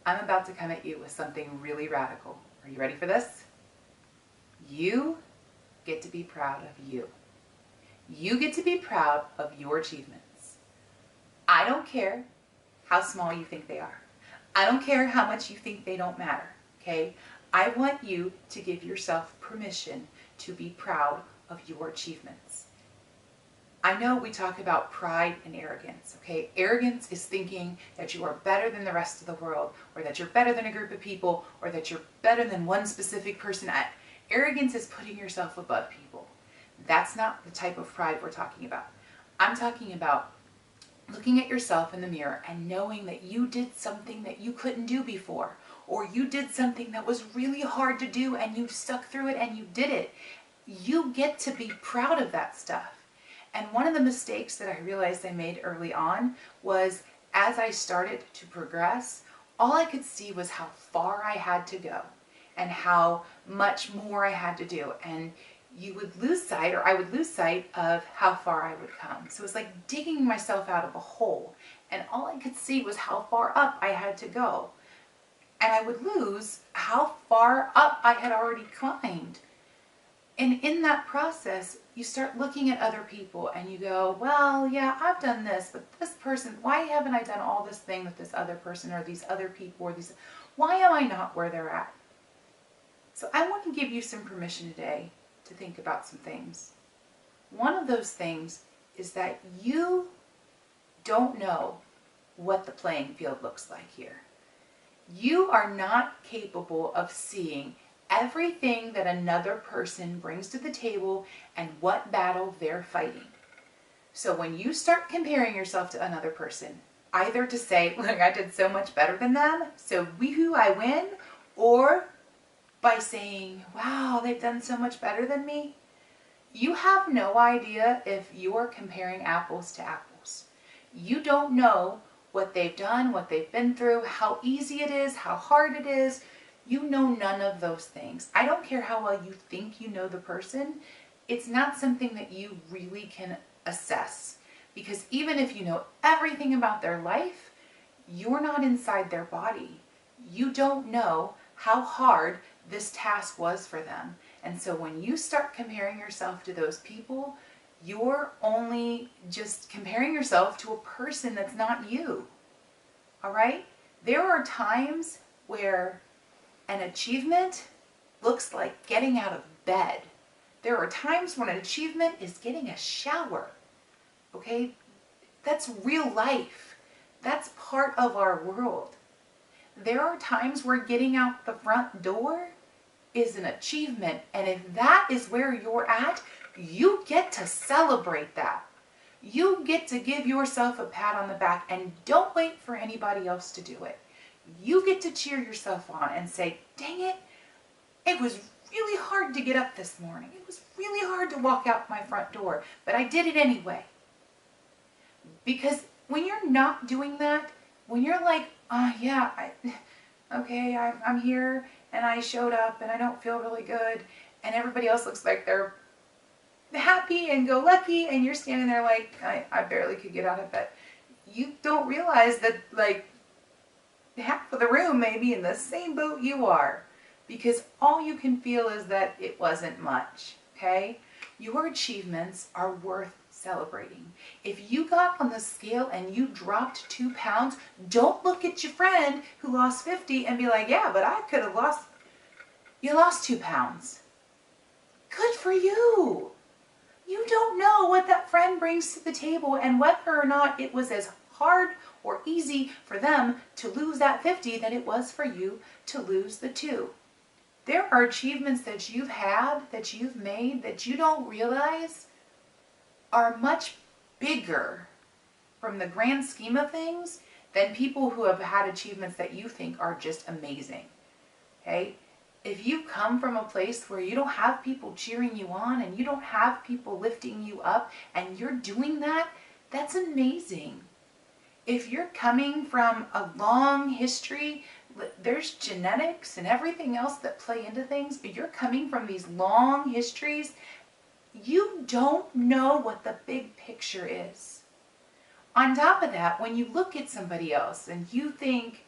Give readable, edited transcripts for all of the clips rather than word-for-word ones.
I'm about to come at you with something really radical. Are you ready for this? You get to be proud of you. You get to be proud of your achievements. I don't care how small you think they are. I don't care how much you think they don't matter, okay? I want you to give yourself permission to be proud of your achievements. I know we talk about pride and arrogance, okay? Arrogance is thinking that you are better than the rest of the world, or that you're better than a group of people, or that you're better than one specific person. Arrogance is putting yourself above people. That's not the type of pride we're talking about. I'm talking about looking at yourself in the mirror and knowing that you did something that you couldn't do before, or you did something that was really hard to do and you stuck through it and you did it. You get to be proud of that stuff. And one of the mistakes that I realized I made early on was, as I started to progress, all I could see was how far I had to go and how much more I had to do. And you would lose sight, or I would lose sight of how far I would come. So it was like digging myself out of a hole, and all I could see was how far up I had to go. And I would lose how far up I had already climbed. And in that process, you start looking at other people and you go, well, yeah, I've done this, but this person, why haven't I done all this thing with this other person or these other people, or these, why am I not where they're at? So I want to give you some permission today to think about some things. One of those things is that you don't know what the playing field looks like here. You are not capable of seeing everything that another person brings to the table and what battle they're fighting. So when you start comparing yourself to another person, either to say, look, I did so much better than them, so woohoo, I win, or by saying, wow, they've done so much better than me, you have no idea if you're comparing apples to apples. You don't know what they've done, what they've been through, how easy it is, how hard it is. You know none of those things. I don't care how well you think you know the person. It's not something that you really can assess. Because even if you know everything about their life, you're not inside their body. You don't know how hard this task was for them. And so when you start comparing yourself to those people, you're only just comparing yourself to a person that's not you. All right? There are times where an achievement looks like getting out of bed. There are times when an achievement is getting a shower. Okay? That's real life. That's part of our world. There are times where getting out the front door is an achievement, and if that is where you're at, you get to celebrate that. You get to give yourself a pat on the back, and don't wait for anybody else to do it. You get to cheer yourself on and say, dang it, it was really hard to get up this morning. It was really hard to walk out my front door, but I did it anyway. Because when you're not doing that, when you're like, oh yeah, I'm here and I showed up and I don't feel really good, and everybody else looks like they're happy and go lucky, and you're standing there like, I barely could get out of bed. You don't realize that like half of the room may be in the same boat you are, because all you can feel is that it wasn't much, okay? Your achievements are worth celebrating. If you got on the scale and you dropped 2 pounds, don't look at your friend who lost 50 and be like, yeah, but I could have lost, you lost 2 pounds. Good for you. You don't know what that friend brings to the table and whether or not it was as hard or easy for them to lose that 50 than it was for you to lose the 2. There are achievements that you've had, that you've made, that you don't realize are much bigger from the grand scheme of things than people who have had achievements that you think are just amazing. Okay? If you come from a place where you don't have people cheering you on and you don't have people lifting you up and you're doing that, that's amazing. If you're coming from a long history, there's genetics and everything else that play into things, but you're coming from these long histories, you don't know what the big picture is. On top of that, when you look at somebody else and you think,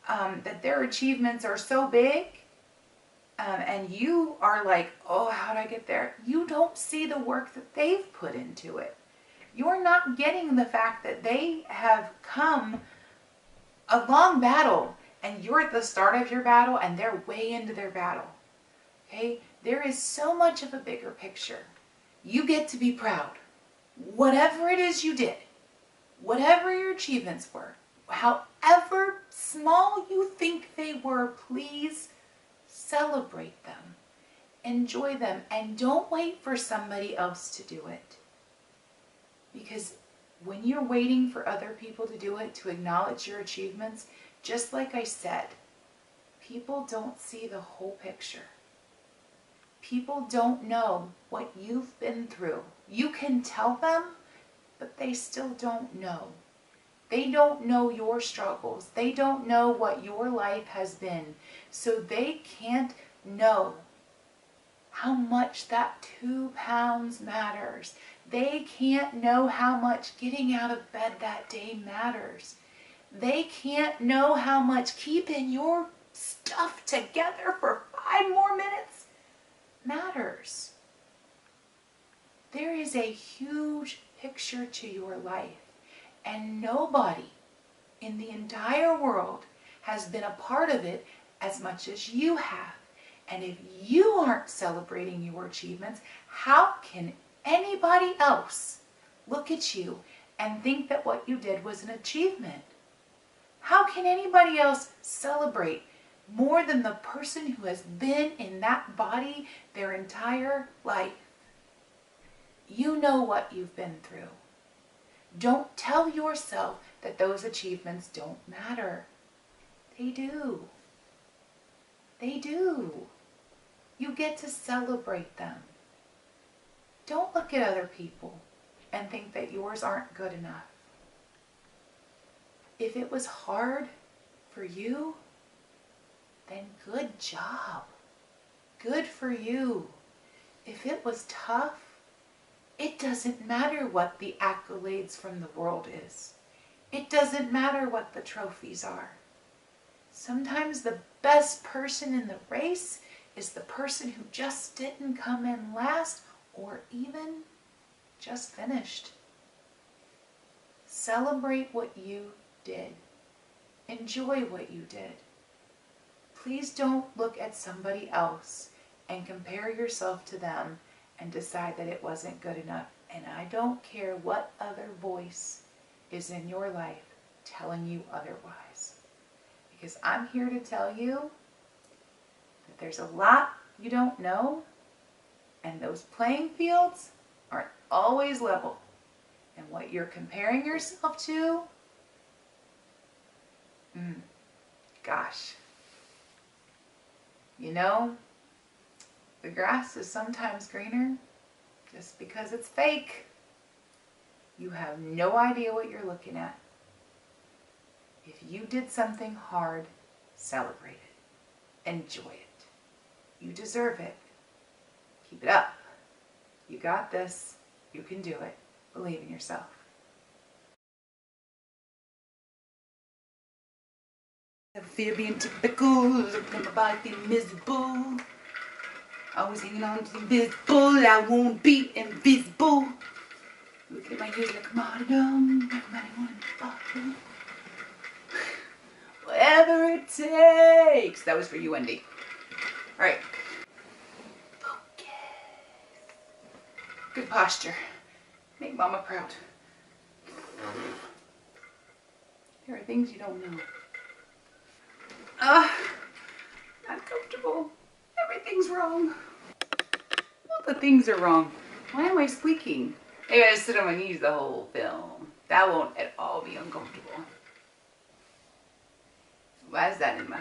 that their achievements are so big, and you are like, oh, how did I get there? You don't see the work that they've put into it. You're not getting the fact that they have come a long battle, and you're at the start of your battle, and they're way into their battle. Okay? There is so much of a bigger picture. You get to be proud. Whatever it is you did, whatever your achievements were, however small you think they were, please celebrate them. Enjoy them, and don't wait for somebody else to do it. Because when you're waiting for other people to do it, to acknowledge your achievements, just like I said, people don't see the whole picture. People don't know what you've been through. You can tell them, but they still don't know. They don't know your struggles. They don't know what your life has been. So they can't know how much that 2 pounds matters. They can't know how much getting out of bed that day matters. They can't know how much keeping your stuff together for 5 more minutes matters. There is a huge picture to your life, and nobody in the entire world has been a part of it as much as you have. And if you aren't celebrating your achievements, how can anybody else look at you and think that what you did was an achievement? How can anybody else celebrate more than the person who has been in that body their entire life? You know what you've been through. Don't tell yourself that those achievements don't matter. They do. They do. You get to celebrate them. Don't look at other people and think that yours aren't good enough. If it was hard for you, then good job. Good for you. If it was tough, it doesn't matter what the accolades from the world is. It doesn't matter what the trophies are. Sometimes the best person in the race is the person who just didn't come in last or even just finished. Celebrate what you did. Enjoy what you did. Please don't look at somebody else and compare yourself to them and decide that it wasn't good enough. And I don't care what other voice is in your life telling you otherwise. Because I'm here to tell you that there's a lot you don't know, and those playing fields aren't always level. And what you're comparing yourself to, gosh, you know, the grass is sometimes greener just because it's fake. You have no idea what you're looking at. If you did something hard, celebrate it. Enjoy it. You deserve it. Keep it up. You got this. You can do it. Believe in yourself. Never fear being typical. Looking at my body feeling miserable. Always hanging on to the invisible. I won't be invisible. Look at my ears like a martyrdom. Everybody want to bottle. Whatever it takes. That was for you, Wendy. All right. Focus. Good posture. Make mama proud. There are things you don't know. Not comfortable. Everything's wrong. All the things are wrong. Why am I squeaking? Maybe I just sit on my knees the whole film. That won't at all be uncomfortable. Why is that in my